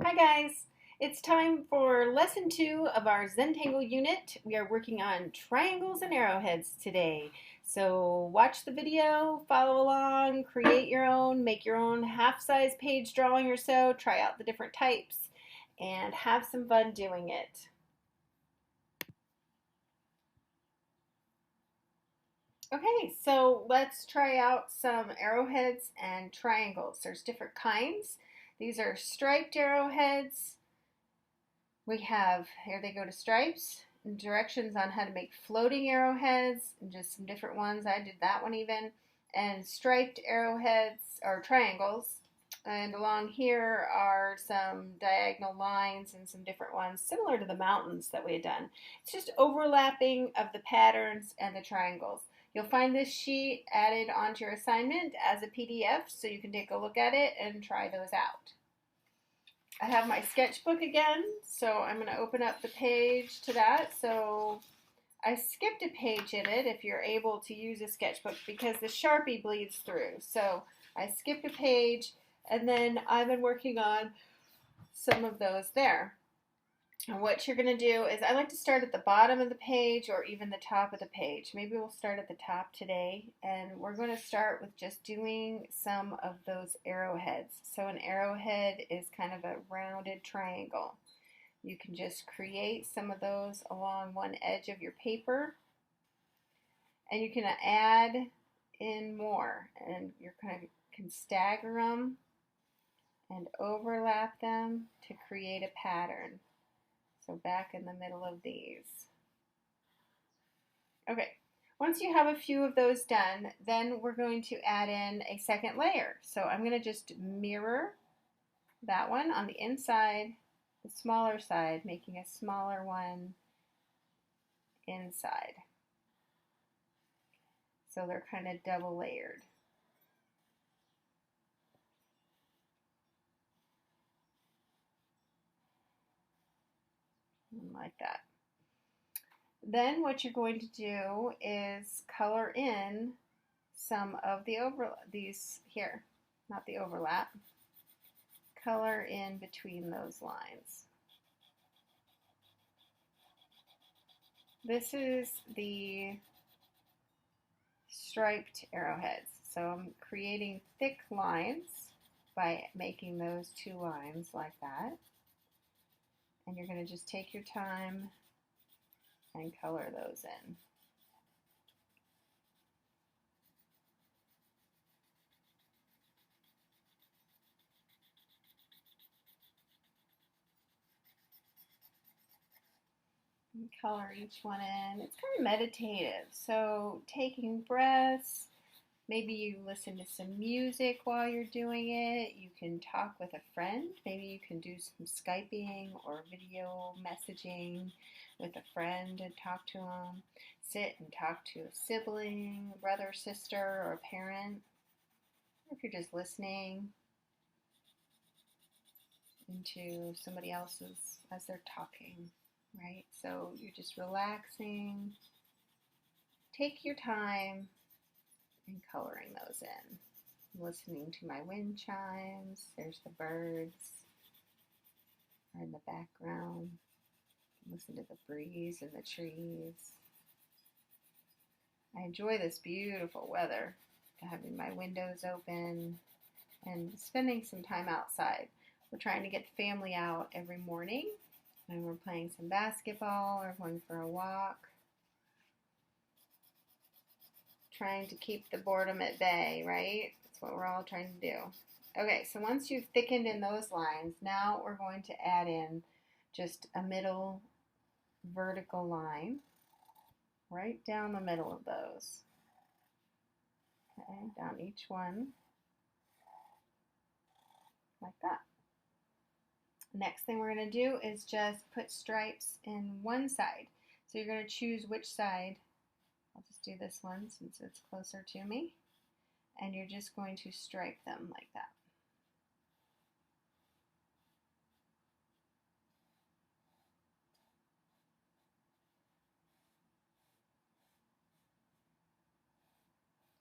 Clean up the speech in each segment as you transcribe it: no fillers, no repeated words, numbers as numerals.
Hi guys, it's time for lesson 2 of our Zentangle unit. We are working on triangles and arrowheads today. So watch the video, follow along, create your own, make your own half-size page drawing or so, try out the different types, and have some fun doing it. Okay, so let's try out some arrowheads and triangles. There's different kinds. These are striped arrowheads. We have, here they go to stripes, and directions on how to make floating arrowheads, and just some different ones. I did that one even. And striped arrowheads, or triangles. And along here are some diagonal lines and some different ones, similar to the mountains that we had done. It's just overlapping of the patterns and the triangles. You'll find this sheet added onto your assignment as a PDF, so you can take a look at it and try those out. I have my sketchbook again, so I'm going to open up the page to that. So I skipped a page in it if you're able to use a sketchbook because the Sharpie bleeds through. So I skipped a page, and then I've been working on some of those there. And what you're going to do is I like to start at the bottom of the page or even the top of the page. Maybe we'll start at the top today, and we're going to start with just doing some of those arrowheads. So an arrowhead is kind of a rounded triangle. You can just create some of those along one edge of your paper, and you can add in more, and you can stagger them and overlap them to create a pattern. So back in the middle of these. Okay, once you have a few of those done, then we're going to add in a second layer. So I'm going to just mirror that one on the inside, the smaller side, making a smaller one inside. So they're kind of double layered. Like that. Then what you're going to do is color in some of the these here, not the overlap. Color in between those lines. This is the striped arrowheads. So I'm creating thick lines by making those two lines like that. And you're going to just take your time and color those in. And color each one in. It's kind of meditative, so taking breaths. Maybe you listen to some music while you're doing it. You can talk with a friend. Maybe you can do some Skyping or video messaging with a friend and talk to them. Sit and talk to a sibling, a brother, sister, or a parent. Or if you're just listening into somebody else's as they're talking, right? So you're just relaxing. Take your time and coloring those in. I'm listening to my wind chimes. There's the birds are in the background. Listen to the breeze and the trees. I enjoy this beautiful weather, having my windows open and spending some time outside. We're trying to get the family out every morning, and we're playing some basketball or going for a walk. Trying to keep the boredom at bay, right? That's what we're all trying to do. Okay, so once you've thickened in those lines, now we're going to add in just a middle vertical line right down the middle of those. Okay, down each one like that. Next thing we're going to do is just put stripes in one side. So you're going to choose which side. I'll just do this one since it's closer to me. And you're just going to stripe them like that.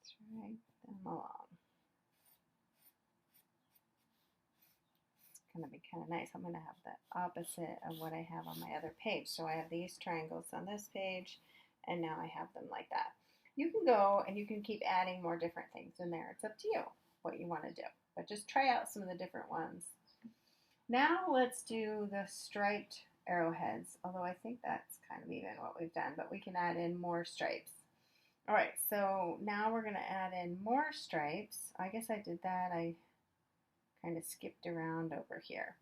Stripe them along. going to be kind of nice. I'm going to have the opposite of what I have on my other page. So I have these triangles on this page, and now I have them like that. You can go and you can keep adding more different things in there. It's up to you what you want to do. But just try out some of the different ones. Now let's do the striped arrowheads, although I think that's kind of even what we've done, but we can add in more stripes. All right, so now we're going to add in more stripes. I guess I did that. I kind of skipped around over here.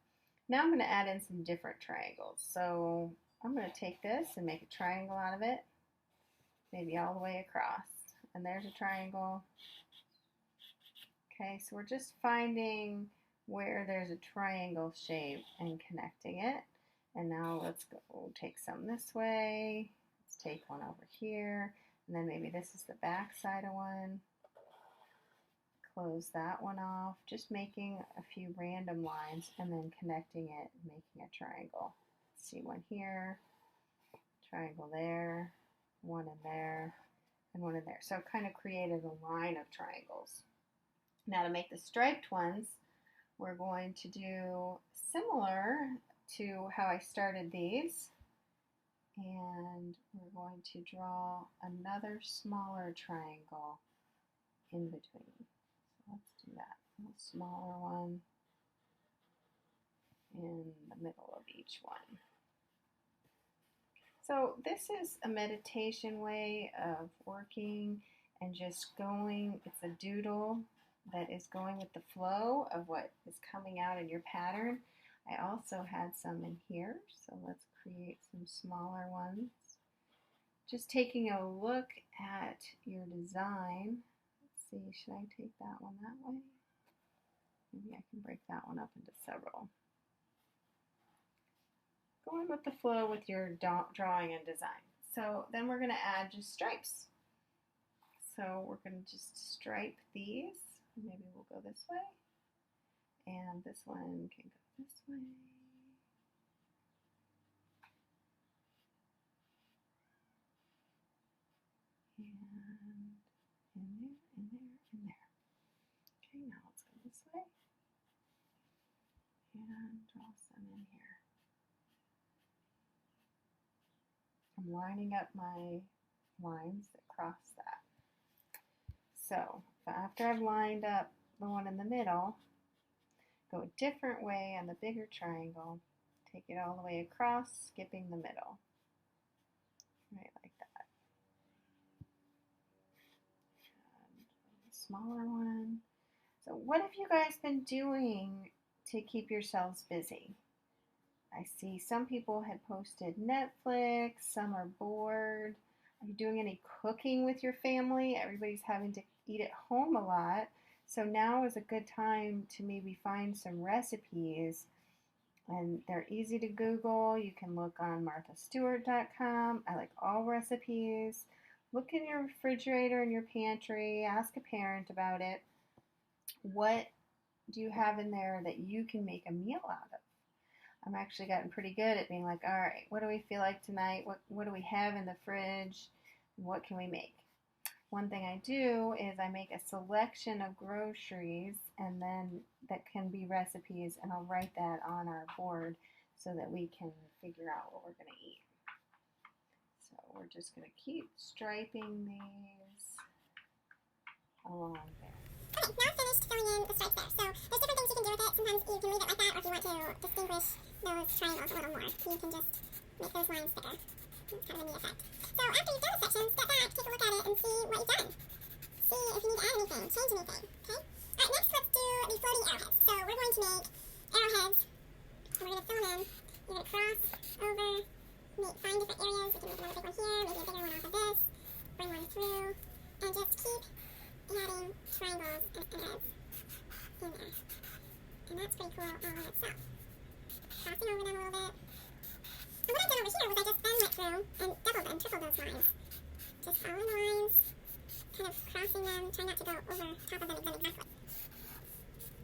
Now I'm going to add in some different triangles. So I'm going to take this and make a triangle out of it, maybe all the way across. And there's a triangle. Okay, so we're just finding where there's a triangle shape and connecting it. And now let's go take some this way. Let's take one over here. And then maybe this is the back side of one. Close that one off. Just making a few random lines and then connecting it, making a triangle. Let's see, one here, triangle there, one in there, and one in there. So it kind of created a line of triangles. Now to make the striped ones, we're going to do similar to how I started these. And we're going to draw another smaller triangle in between. So let's do that. A little smaller one in the middle of each one. So this is a meditation way of working and just going. It's a doodle that is going with the flow of what is coming out in your pattern. I also had some in here, so let's create some smaller ones. Just taking a look at your design. Let's see, should I take that one that way? Maybe I can break that one up into several. Going with the flow with your drawing and design. So then we're going to add just stripes. So we're going to just stripe these. Maybe we'll go this way. And this one can go this way. And in there, in there, in there. Okay, now let's go this way. And draw some in here. I'm lining up my lines that cross that. So after I've lined up the one in the middle, go a different way on the bigger triangle, take it all the way across, skipping the middle. Right like that. And a smaller one. So what have you guys been doing to keep yourselves busy? I see some people had posted Netflix, some are bored. Are you doing any cooking with your family? Everybody's having to eat at home a lot. So now is a good time to maybe find some recipes, and they're easy to Google. You can look on marthastewart.com. I like all recipes. Look in your refrigerator and your pantry. Ask a parent about it. What do you have in there that you can make a meal out of? I'm actually gotten pretty good at being like, all right, what do we feel like tonight? What do we have in the fridge? What can we make? One thing I do is I make a selection of groceries, and then that can be recipes, and I'll write that on our board so that we can figure out what we're going to eat. So we're just going to keep striping these along there. Okay, now I've finished filling in the stripes there. So there's different things you can do with it. Sometimes you can leave it like that, or if you want to distinguish those triangles a little more, you can just make those lines thicker. It's kind of a neat effect. So after you've done a section, step back, take a look at it, and see what you've done. See if you need to add anything, change anything, okay? Alright, next let's do the floating arrowheads. So we're going to make arrowheads, and we're going to fill them in. You're going to cross over, find different areas. You can make another big one here, maybe a bigger one off of this, bring one through, and just keep adding triangles and arrows in there. And that's pretty cool all in itself. Crossing over them a little bit. And what I've done over here was I just then went through and doubled and tripled those lines. Just following the lines, kind of crossing them, trying not to go over top of them and then exactly.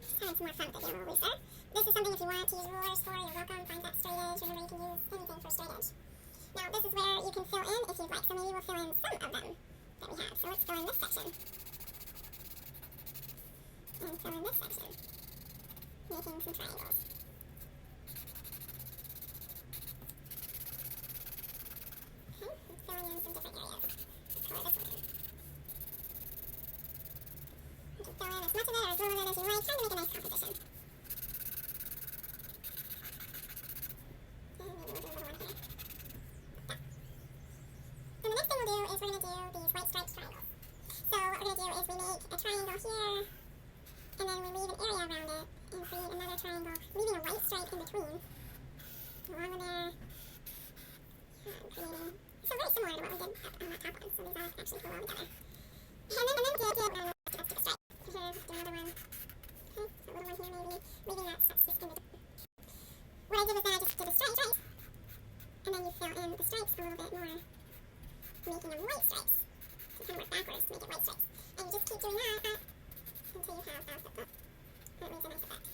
Just having some more fun with it here, a little looser. This is something if you want to use rulers for, you're welcome. Find that straight edge. Remember, you can use anything for straight edge. Now, this is where you can fill in if you'd like. So maybe we'll fill in some of them that we have. So let's fill in this section. And fill in this section, making some triangles. this one. You can fill in as much of it or as little of it as you like, trying to make a nice composition. And maybe we'll do a little one here. Like that. And the next thing we'll do is we're going to do these white striped triangles. So what we're going to do is we make a triangle here, and then we leave an area around it, and create another triangle, leaving a white stripe in between. Along with there, creating, so very similar to what we did on that top one, so these all actually go well together. And then let's do a stripe. So here, do another one. Okay, so a little one here maybe, leaving that stuff just in between. What I did was then I just did the stripes, and then you fill in the stripes a little bit more, making them white stripes. So you kind of work backwards to make it white stripes. And you just keep doing that until you have those that leaves a nice effect.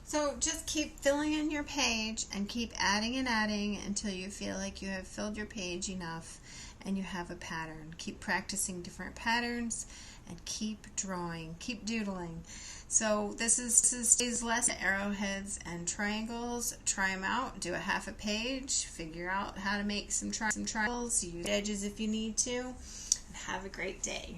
So just keep filling in your page and keep adding and adding until you feel like you have filled your page enough and you have a pattern. Keep practicing different patterns and keep drawing, keep doodling. So this is today's lesson, arrowheads and triangles. Try them out, do a half a page, figure out how to make some triangles, use edges if you need to, and have a great day.